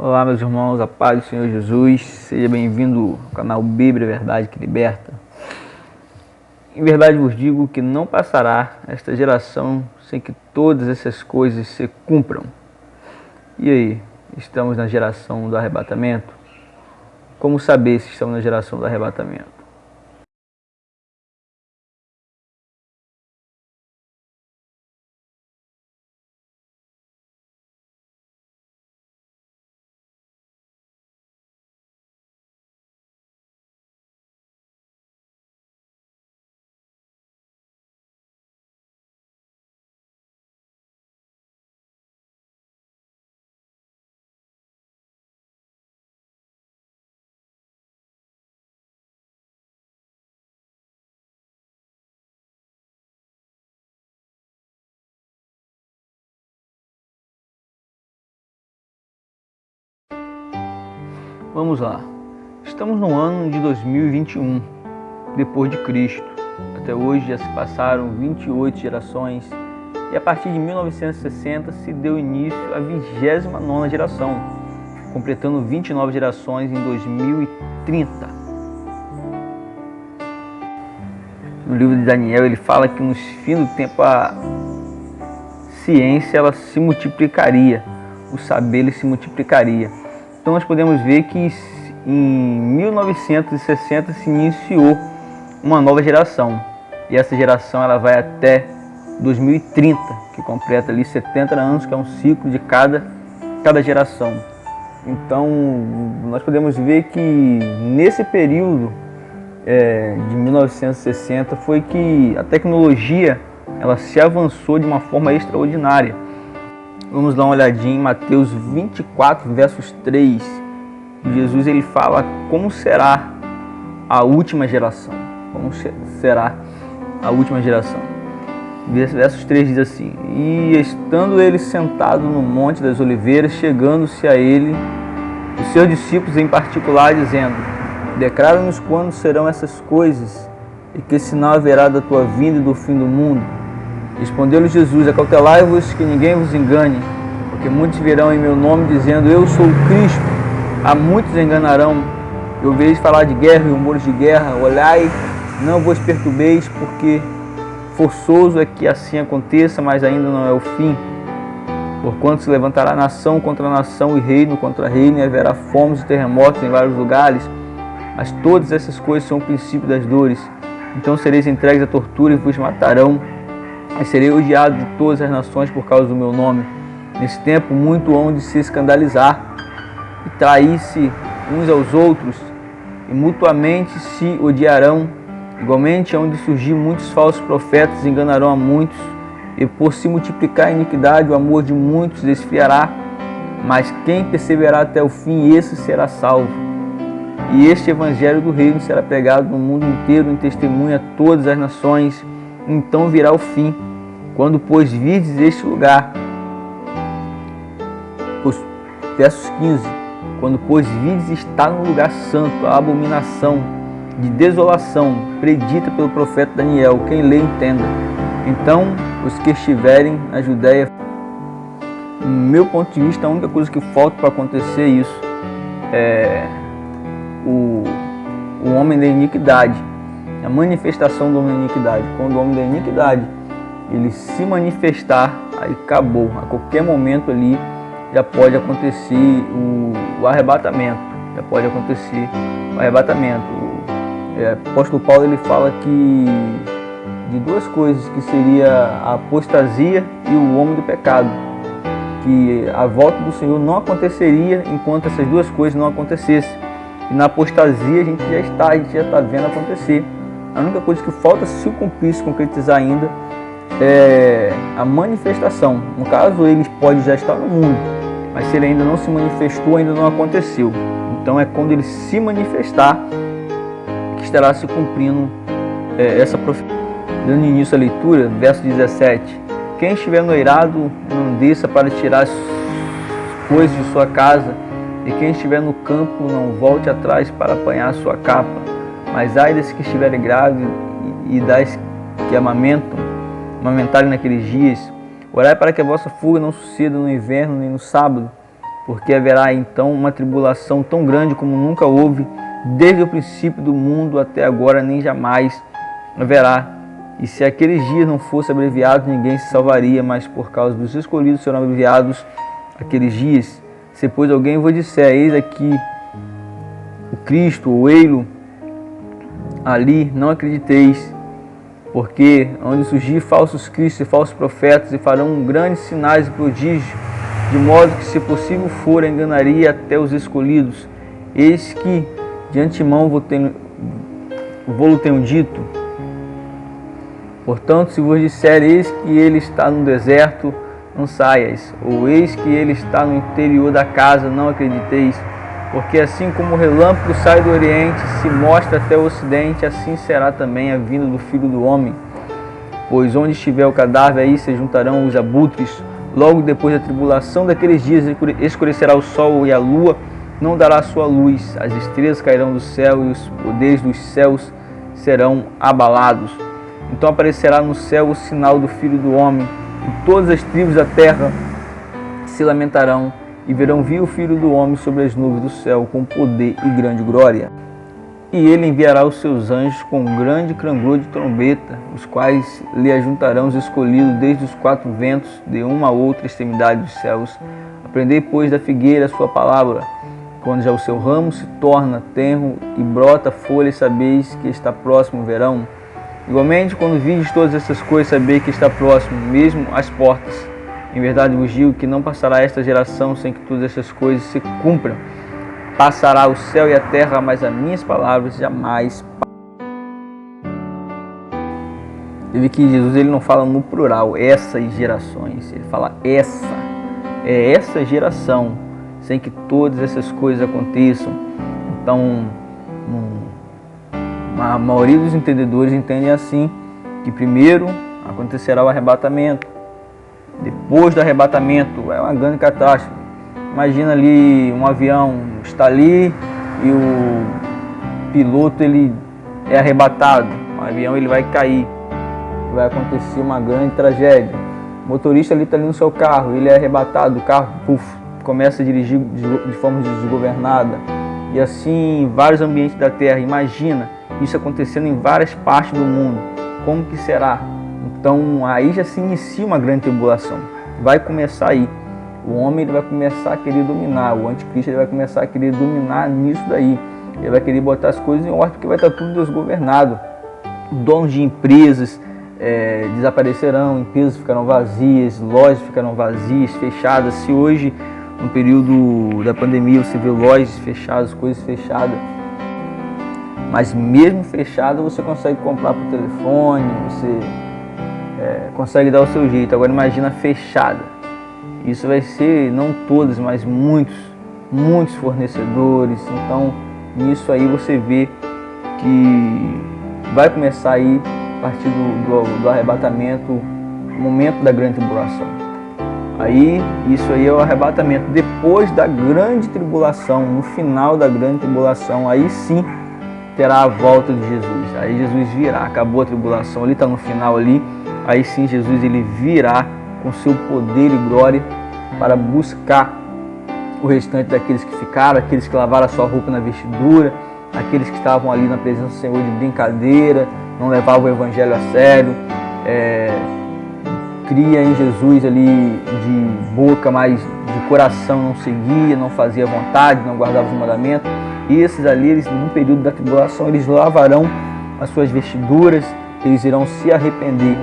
Olá, meus irmãos, a paz do Senhor Jesus. Seja bem-vindo ao canal Bíblia Verdade que Liberta. Em verdade vos digo que não passará esta geração sem que todas essas coisas se cumpram. E aí, estamos na geração do arrebatamento? Como saber se estamos na geração do arrebatamento? Vamos lá. Estamos no ano de 2021, depois de Cristo. Até hoje já se passaram 28 gerações e a partir de 1960 se deu início à 29ª geração, completando 29 gerações em 2030. No livro de Daniel ele fala que no fim do tempo a ciência ela se multiplicaria, o saber ele se multiplicaria. Então nós podemos ver que em 1960 se iniciou uma nova geração. E essa geração ela vai até 2030, que completa ali 70 anos, que é um ciclo de cada geração. Então nós podemos ver que nesse período de 1960 foi que a tecnologia ela se avançou de uma forma extraordinária. Vamos dar uma olhadinha em Mateus 24, versos 3. Jesus ele fala como será a última geração. Como será a última geração. Versos 3 diz assim: E estando ele sentado no Monte das Oliveiras, chegando-se a ele, os seus discípulos em particular, dizendo: Declara-nos quando serão essas coisas, e que sinal haverá da tua vinda e do fim do mundo. Respondeu-lhe Jesus: Acautelai-vos que ninguém vos engane, porque muitos virão em meu nome dizendo: Eu sou o Cristo. A muitos enganarão. E ouvireis falar de guerra e rumores de guerra. Olhai, não vos perturbeis, porque forçoso é que assim aconteça, mas ainda não é o fim. Porquanto se levantará nação contra nação e reino contra reino, e haverá fomes e terremotos em vários lugares. Mas todas essas coisas são o princípio das dores. Então sereis entregues à tortura e vos matarão. Mas serei odiado de todas as nações por causa do meu nome. Nesse tempo, muito hão de se escandalizar e trair-se uns aos outros, e mutuamente se odiarão. Igualmente, hão de surgir muitos falsos profetas, e enganarão a muitos, e por se multiplicar a iniquidade, o amor de muitos esfriará. Mas quem perseverar até o fim, esse será salvo. E este evangelho do reino será pregado no mundo inteiro em testemunha a todas as nações. Então virá o fim. Quando, pois, virdes este lugar, versos 15, quando, pois, virdes está no lugar santo a abominação de desolação, predita pelo profeta Daniel, quem lê entenda. Então, os que estiverem na Judéia, do meu ponto de vista, a única coisa que falta para acontecer isso é o homem da iniquidade, a manifestação do homem da iniquidade. Quando o homem da iniquidade ele se manifestar, aí acabou. A qualquer momento ali já pode acontecer o arrebatamento. Já pode acontecer o arrebatamento. O apóstolo Paulo ele fala que de duas coisas, que seria a apostasia e o homem do pecado, que a volta do Senhor não aconteceria enquanto essas duas coisas não acontecessem. E na apostasia a gente já está vendo acontecer. A única coisa que falta se cumprir, se concretizar ainda, é a manifestação. No caso, ele pode já estar no mundo, mas se ele ainda não se manifestou, ainda não aconteceu. Então é quando ele se manifestar que estará se cumprindo essa profecia. Dando início à leitura, verso 17: Quem estiver noirado, não desça para tirar as coisas de sua casa, e quem estiver no campo, não volte atrás para apanhar a sua capa. Mas ai das que estiverem grávidas e das que amamentarem naqueles dias. Orai para que a vossa fuga não suceda no inverno nem no sábado, porque haverá então uma tribulação tão grande como nunca houve, desde o princípio do mundo até agora, nem jamais haverá. E se aqueles dias não fossem abreviados, ninguém se salvaria, mas por causa dos escolhidos serão abreviados aqueles dias. Se, pois, alguém vos disser, eis aqui o Cristo, ou ei-lo ali, não acrediteis, porque onde surgir falsos cristos e falsos profetas, e farão grandes sinais e prodígios, de modo que, se possível for, enganaria até os escolhidos. Eis que de antemão vou-lo tenho dito. Portanto, se vos disser, eis que ele está no deserto, não saias, ou eis que ele está no interior da casa, não acrediteis, porque assim como o relâmpago sai do oriente e se mostra até o ocidente, assim será também a vinda do Filho do Homem. Pois onde estiver o cadáver, aí se juntarão os abutres. Logo depois da tribulação daqueles dias, escurecerá o sol e a lua não dará sua luz, as estrelas cairão do céu e os poderes dos céus serão abalados. Então aparecerá no céu o sinal do Filho do Homem, e todas as tribos da terra se lamentarão, e verão vir o Filho do Homem sobre as nuvens do céu, com poder e grande glória. E ele enviará os seus anjos com grande clangor de trombeta, os quais lhe ajuntarão os escolhidos desde os quatro ventos, de uma a outra extremidade dos céus. Aprendei, pois, da figueira a sua palavra. Quando já o seu ramo se torna tenro e brota folha, sabeis que está próximo o verão. Igualmente, quando vides todas essas coisas, sabei que está próximo, mesmo às portas. Em verdade vos digo que não passará esta geração sem que todas essas coisas se cumpram. Passará o céu e a terra, mas as minhas palavras jamais passarão. Você vê que Jesus ele não fala no plural, essas gerações. Ele fala essa. É essa geração, sem que todas essas coisas aconteçam. Então, a maioria dos entendedores entendem assim, que primeiro acontecerá o arrebatamento. Depois do arrebatamento, é uma grande catástrofe. Imagina ali um avião está ali e o piloto ele é arrebatado. O avião ele vai cair. Vai acontecer uma grande tragédia. O motorista ali está ali no seu carro, ele é arrebatado, o carro começa a dirigir de forma desgovernada. E assim em vários ambientes da Terra. Imagina isso acontecendo em várias partes do mundo. Como que será? Então aí já se inicia uma grande tribulação. Vai começar aí. O homem ele vai começar a querer dominar. O anticristo ele vai começar a querer dominar nisso daí. Ele vai querer botar as coisas em ordem porque vai estar tudo desgovernado. Donos de empresas desaparecerão, empresas ficarão vazias, lojas ficarão vazias, fechadas. Se hoje, no período da pandemia, você vê lojas fechadas, coisas fechadas, mas mesmo fechada você consegue comprar por telefone, você consegue dar o seu jeito. Agora imagina fechada. Isso vai ser, não todos, mas muitos fornecedores. Então nisso aí você vê que vai começar aí, a partir do arrebatamento, o momento da grande tribulação. Aí, isso aí é o arrebatamento. Depois da grande tribulação, no final da grande tribulação, aí sim terá a volta de Jesus. Aí Jesus virá, acabou a tribulação, ali está no final ali. Aí sim Jesus ele virá com seu poder e glória para buscar o restante daqueles que ficaram, aqueles que lavaram a sua roupa na vestidura, aqueles que estavam ali na presença do Senhor de brincadeira, não levavam o evangelho a sério, cria em Jesus ali de boca, mas de coração não seguia, não fazia vontade, não guardava os mandamentos. E esses ali, eles, no período da tribulação, eles lavarão as suas vestiduras, eles irão se arrepender.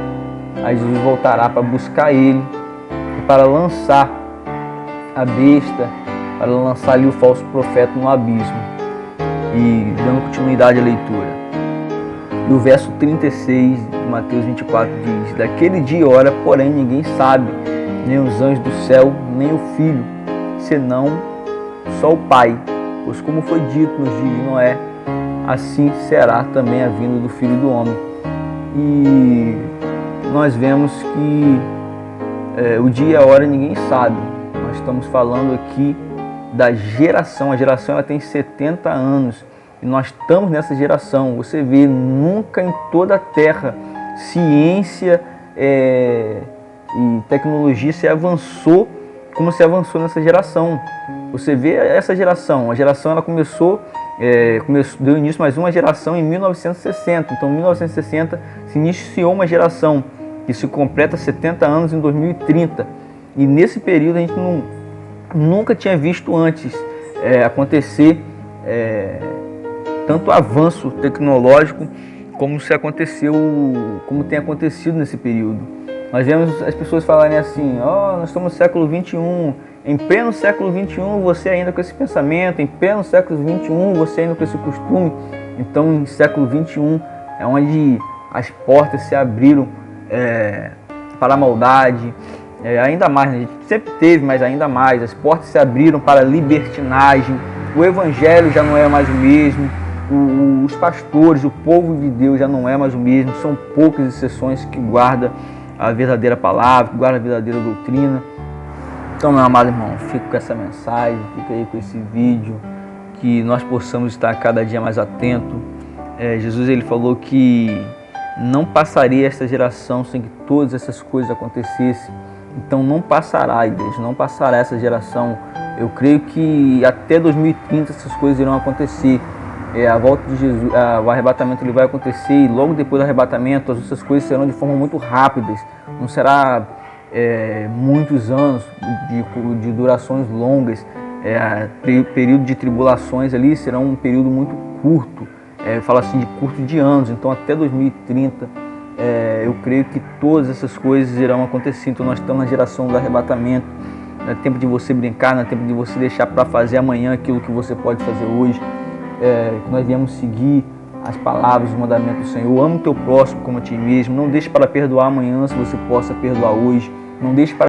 Aí Jesus voltará para buscar ele e para lançar a besta, para lançar ali o falso profeta no abismo. E dando continuidade à leitura. E o verso 36 de Mateus 24 diz: daquele dia e hora, porém, ninguém sabe, nem os anjos do céu, nem o Filho, senão só o Pai. Pois como foi dito nos dias de Noé, assim será também a vinda do Filho do Homem. E nós vemos que o dia e a hora ninguém sabe. Nós estamos falando aqui da geração. A geração ela tem 70 anos. E nós estamos nessa geração. Você vê, nunca em toda a Terra ciência e tecnologia se avançou como se avançou nessa geração. Você vê essa geração, a geração ela deu início mais uma geração em 1960. Então, em 1960 se iniciou uma geração que se completa 70 anos em 2030. E nesse período a gente nunca tinha visto antes acontecer tanto avanço tecnológico como tem acontecido nesse período. Nós vemos as pessoas falarem assim: nós estamos no século 21, em pleno século 21 você ainda com esse pensamento, em pleno século 21 você ainda com esse costume. Então, em século 21 é onde as portas se abriram para a maldade, ainda mais, a gente sempre teve, mas ainda mais, as portas se abriram para a libertinagem, o evangelho já não é mais o mesmo, os pastores, o povo de Deus já não é mais o mesmo, são poucas exceções que guardam a verdadeira palavra, que guardam a verdadeira doutrina. Então, meu amado irmão, fico com essa mensagem, fica aí com esse vídeo, que nós possamos estar cada dia mais atentos. Jesus ele falou que não passaria esta geração sem que todas essas coisas acontecessem. Então não passará, igreja, não passará essa geração. Eu creio que até 2030 essas coisas irão acontecer. A volta de Jesus, o arrebatamento ele vai acontecer, e logo depois do arrebatamento essas coisas serão de forma muito rápidas. Não será muitos anos de durações longas. Período de tribulações ali será um período muito curto. Fala assim de curto de anos. Então até 2030 eu creio que todas essas coisas irão acontecer. Então nós estamos na geração do arrebatamento. Não é tempo de você brincar, não é tempo de você deixar para fazer amanhã aquilo que você pode fazer hoje. Que nós viemos seguir as palavras, os mandamentos do Senhor. Ame o teu próximo como a ti mesmo. Não deixe para perdoar amanhã se você possa perdoar hoje. Não deixe para